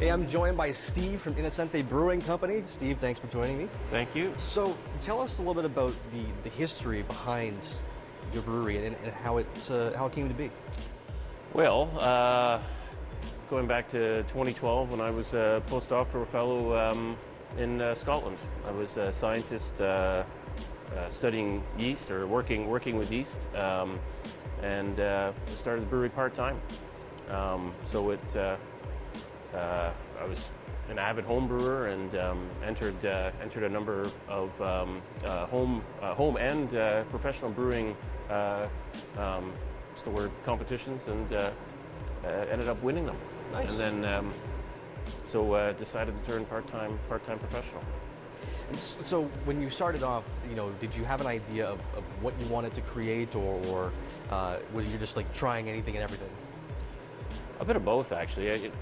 Hey, I'm joined by Steve from Innocente Brewing Company. Steve, thanks for joining me. Thank you. So, tell us a little bit about the history behind your brewery and how it came to be. Well, going back to 2012 when I was a postdoctoral fellow in Scotland. I was a scientist studying yeast or working with yeast, and started the brewery part-time. I was an avid home brewer and entered a number of home and professional brewing competitions and ended up winning them. Nice. And then decided to turn part-time professional. And so when you started off, did you have an idea of what you wanted to create, or was you just like trying anything and everything? A bit of both, actually.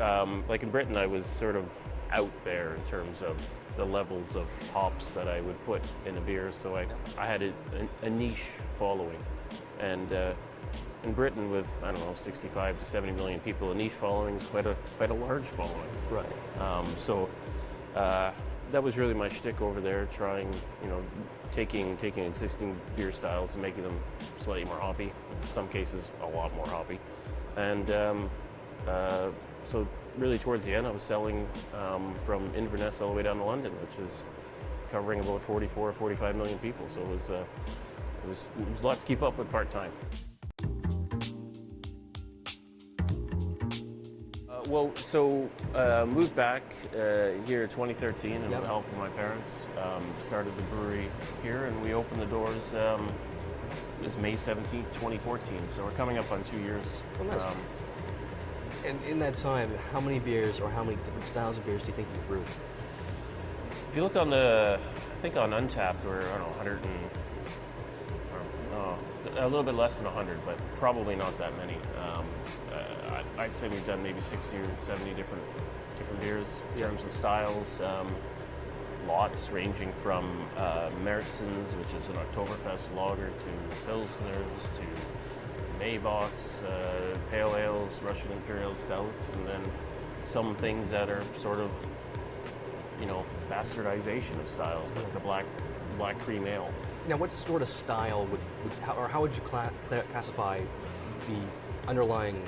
Like in Britain, I was sort of out there in terms of the levels of hops that I would put in a beer, so I had a niche following. And in Britain, with, 65 to 70 million people, a niche following is quite a large following. Right. That was really my shtick over there, trying, taking existing beer styles and making them slightly more hoppy, in some cases a lot more hoppy. And so really towards the end, I was selling from Inverness all the way down to London, which is covering about 44 or 45 million people. So it was a lot to keep up with part-time. Moved back here in 2013 and with the help of my parents, started the brewery here, and we opened the doors this May 17th, 2014. So we're coming up on 2 years. Oh, nice. And in that time, how many beers or how many different styles of beers do you think you brewed? If you look on I think on Untapped, we're, 100 and, a little bit less than 100, but probably not that many. I'd say we've done maybe 60 or 70 different beers in terms of styles. Lots ranging from Märzen's, which is an Oktoberfest lager, to Pilsners, to Maybach's, Pale Ales, Russian Imperial Stouts, and then some things that are sort of, bastardization of styles, like the black cream ale. Now, what sort of style how would you classify the underlying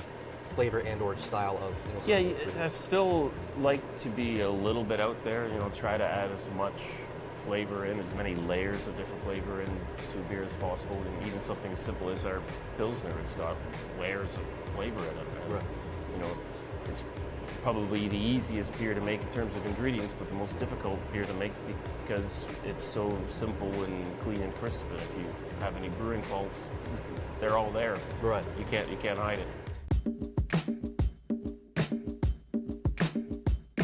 flavor and/or style of Innocente? Yeah, I still like to be a little bit out there. Try to add as much flavor in, as many layers of different flavor into a beer as possible. And even something as simple as our Pilsner, it's got layers of flavor in it. And, right. It's probably the easiest beer to make in terms of ingredients, but the most difficult beer to make because it's so simple and clean and crisp. And if you have any brewing faults, they're all there. Right. You can't hide it.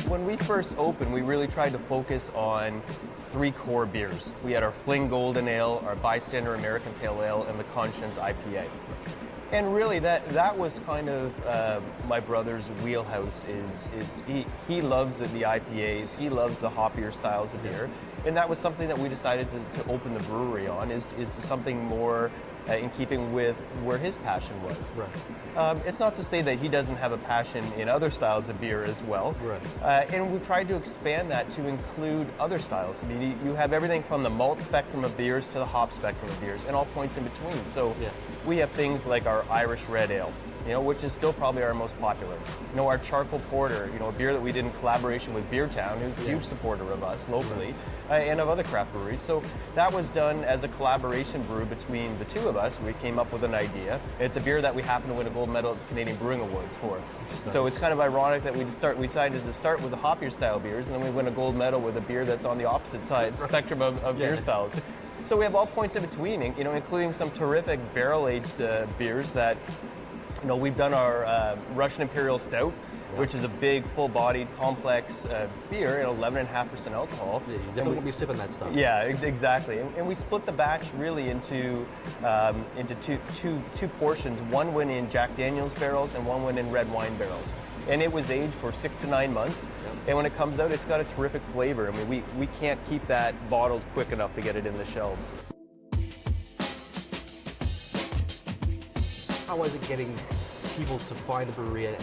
When we first opened, we really tried to focus on 3 core beers. We had our Fling Golden Ale, our Bystander American Pale Ale, and the Conscience IPA. And really, that was kind of my brother's wheelhouse. He loves the IPAs. He loves the hoppier styles of beer, and that was something that we decided to open the brewery on. Is something more in keeping with where his passion was. Right. It's not to say that he doesn't have a passion in other styles of beer as well. Right. And we've tried to expand that to include other styles. I mean, you have everything from the malt spectrum of beers to the hop spectrum of beers, and all points in between. So we have things like our Irish Red Ale, which is still probably our most popular. Our Charcoal Porter, a beer that we did in collaboration with Beertown, who's a huge supporter of us locally, and of other craft breweries. So that was done as a collaboration brew between the two of us. We came up with an idea. It's a beer that we happen to win a gold medal at the Canadian Brewing Awards for. Nice. So it's kind of ironic that we decided to start with the hoppier style beers, and then we win a gold medal with a beer that's on the opposite side spectrum of beer styles. So we have all points in between, including some terrific barrel-aged beers that, we've done our Russian Imperial Stout, which is a big, full-bodied, complex beer at 11.5% alcohol. Yeah, you definitely won't be sipping that stuff. Yeah, exactly. And we split the batch really into two portions. One went in Jack Daniel's barrels and one went in red wine barrels. And it was aged for 6 to 9 months. And when it comes out, it's got a terrific flavor. I mean, we can't keep that bottled quick enough to get it in the shelves. How was it getting people to find the brewery and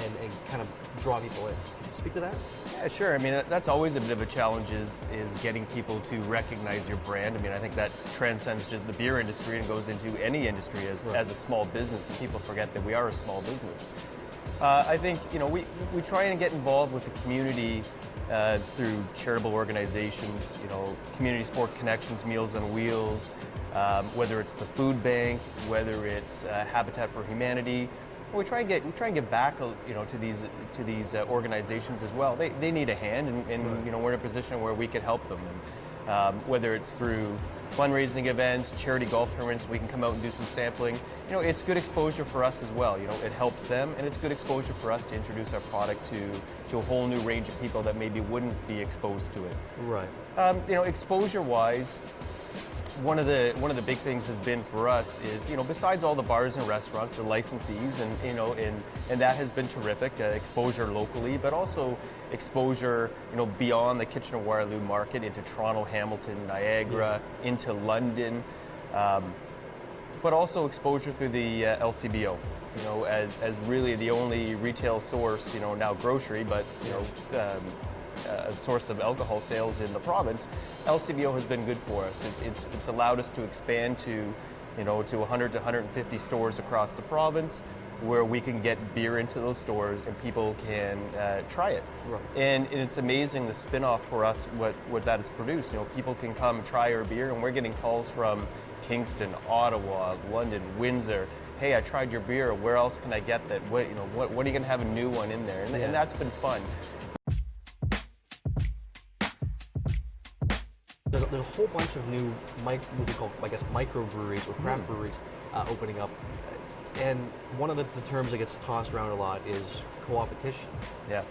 kind of draw people in. Can you speak to that? Yeah, sure. I mean, that's always a bit of a challenge is getting people to recognize your brand. I mean, I think that transcends just the beer industry and goes into any industry as a small business, and people forget that we are a small business. I think, we try and get involved with the community through charitable organizations, community sport connections, Meals on Wheels, whether it's the food bank, whether it's Habitat for Humanity. We try and get back, to these organizations as well. They need a hand, and we're in a position where we could help them. And whether it's through fundraising events, charity golf tournaments, we can come out and do some sampling. It's good exposure for us as well. It helps them, and it's good exposure for us to introduce our product to a whole new range of people that maybe wouldn't be exposed to it. Right. Exposure-wise, one of the big things has been for us is, besides all the bars and restaurants, the licensees, and that has been terrific, exposure locally, but also exposure, beyond the Kitchener-Waterloo market into Toronto, Hamilton, Niagara, into London, but also exposure through the LCBO, as really the only retail source, now grocery, but, a source of alcohol sales in the province. LCBO has been good for us. It's allowed us to expand to 100 to 150 stores across the province, where we can get beer into those stores and people can try it. Right. And it's amazing the spin-off for us, what that has produced. People can come try our beer, and we're getting calls from Kingston, Ottawa, London, Windsor. Hey, I tried your beer. Where else can I get that? What are you going to have a new one in there? And that's been fun. There's a whole bunch of new, what we call, microbreweries or craft breweries opening up. And one of the terms that gets tossed around a lot is co-opetition. Yeah.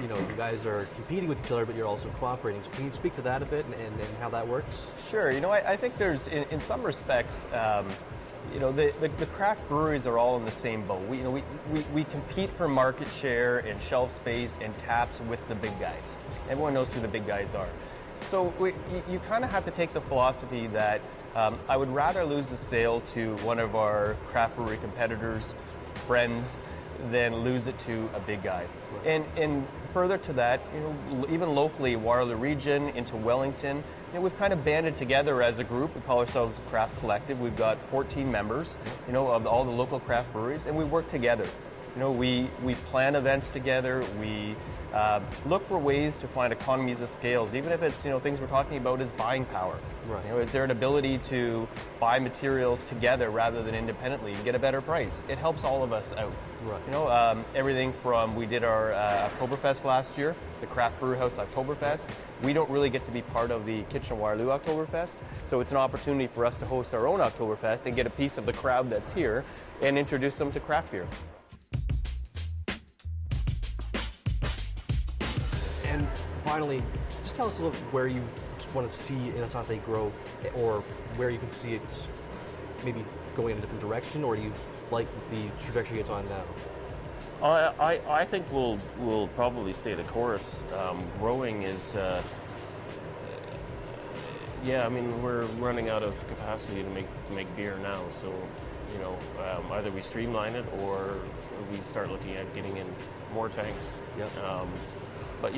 You guys are competing with each other, but you're also cooperating. So can you speak to that a bit and how that works? Sure. I think there's, in some respects, the craft breweries are all in the same boat. We compete for market share and shelf space and taps with the big guys. Everyone knows who the big guys are. So you kind of have to take the philosophy that I would rather lose the sale to one of our craft brewery competitors, friends, than lose it to a big guy. Right. And further to that, even locally, Waterloo region into Wellington, we've kind of banded together as a group. We call ourselves a craft collective. We've got 14 members, of all the local craft breweries, and we work together. We plan events together. We look for ways to find economies of scales, even if it's things we're talking about is buying power. Right. Is there an ability to buy materials together rather than independently and get a better price? It helps all of us out. Right. Everything from we did our Oktoberfest last year, the Craft Brew House Oktoberfest. We don't really get to be part of the Kitchener-Waterloo Oktoberfest, so it's an opportunity for us to host our own Oktoberfest and get a piece of the crowd that's here and introduce them to craft beer. And finally, just tell us a little where you want to see Innocente grow, or where you can see it maybe going in a different direction, or do you like the trajectory it's on now? I think we'll probably stay the course. Growing is, we're running out of capacity to make beer now. So, either we streamline it or we start looking at getting in more tanks. Yeah. But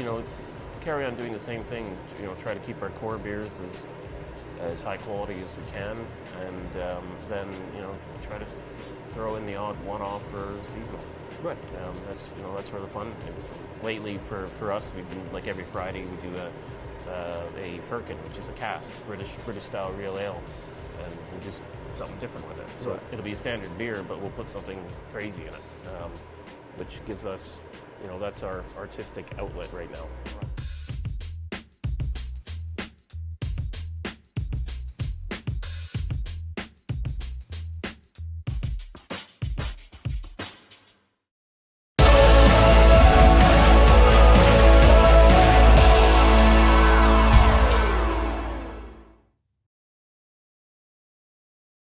carry on doing the same thing. Try to keep our core beers as high quality as we can, and then try to throw in the odd one-off or seasonal. Right. That's where the fun is. Lately, for us, we've been like every Friday we do a firkin, which is a cask British style real ale, and we do something different with it. So right. It'll be a standard beer, but we'll put something crazy in it, which gives us, that's our artistic outlet right now.